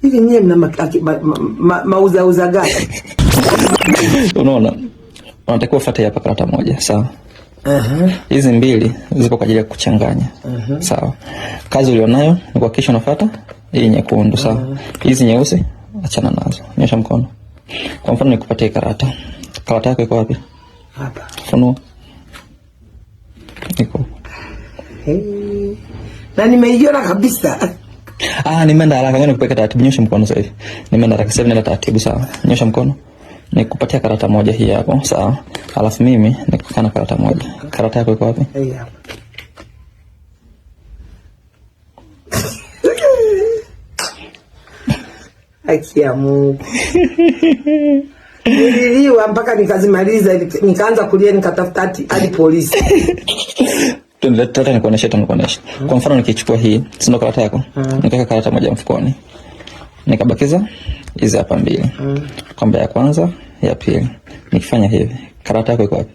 Hivi nyie mna mauza gani? Unaona? Unatakiwa ufuate hapa karata moja, sawa? Hizi mbili zipo kwa ajili ya kuchanganya. Sawa. Kazi ulionayo ni kuhakikisha unafuata hii nyekundu, sawa? Hizi nyeusi achana nazo. Nyosha mkono. Kwa mfano nikupatie karata. Karata yako iko wapi? Hapa. Funua. Iko. Na nimeiona kabisa. Nimeenda haraka, ngoja nikupeke taratibu. Nyosha mkono sasa hivi. Nimeenda haraka sasa, nenda taratibu, sawa? Nyosha mkono. Nikupatia karata moja hii hapo, sawa? Alafu mimi nikukana karata moja. Karata yako iko wapi? Hii hapa. Haki ya Mungu. Nililiwa mpaka nikazimaliza, nikaanza kulia, nikatafuta hadi polisi. Tata nikuoneshe. Kwa mfano nikichukua hii, si ndo karata yako? Nikaweka karata moja mfukoni. Nikabakiza hizi hapa mbili. Kwamba ya kwanza, ya pili. Nikifanya hivi, karata yako iko wapi?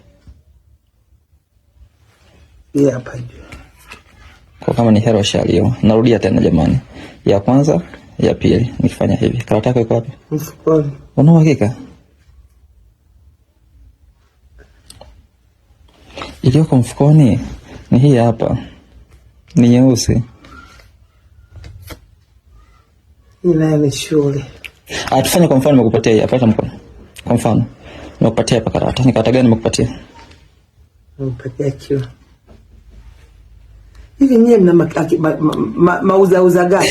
Hii hapa juu. Kwa kama ni hero shalio. Narudia tena jamani. Ya kwanza, ya pili. Nikifanya hivi, karata yako iko wapi? Mfukoni. Una uhakika? Iliyoko mfukoni ni hii hapa. Ni nyeusi. Ina ni shule. Tufanye kwa mfano nimekupatia hii hapa, pata mkono. Kwa mfano nimekupatia hapa karata. Ni karata gani nimekupatia? Nimekupatia kioo. Hivi nyie mna mauza gani?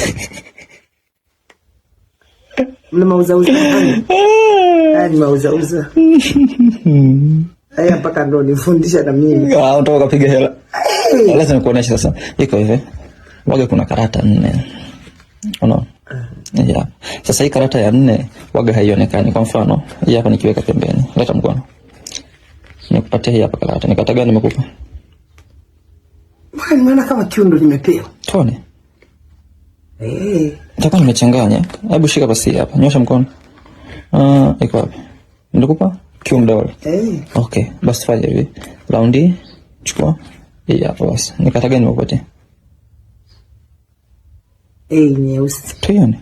Mna mauza gani? Ni mauza. Haya mpaka ndo nifundisha na mimi. Unataka kupiga hela. Lazima nikuoneshe sasa. Iko hivi. Waga kuna karata 4. Unaona? Yeah. Sasa hii karata ya 4 waga haionekani. Kwa mfano, hii hapa nikiweka pembeni. Leta mkono. Nikupatia hii hapa karata. Ni karata gani nimekupa? Maana kama kiundo nimepewa. Tuone. Nitakuwa nimechanganya. Hebu shika basi hapa. Nyosha mkono. Iko wapi? Nikupa kiundo. Okay, basi fanya hivi. Raundi chukua. Hii hapa basi. Ni karata gani nimekupatia? Nyeusi. Tuione.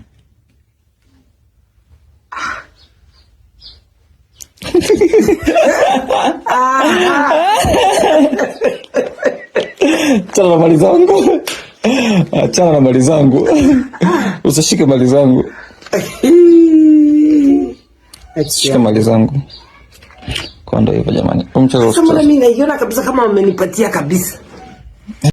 Achana na mali zangu. Achana na mali zangu. Usishike mali zangu. Shika mali zangu. Kwa ndo hivyo jamani. Sasa mimi naiona kabisa kama wamenipatia kabisa.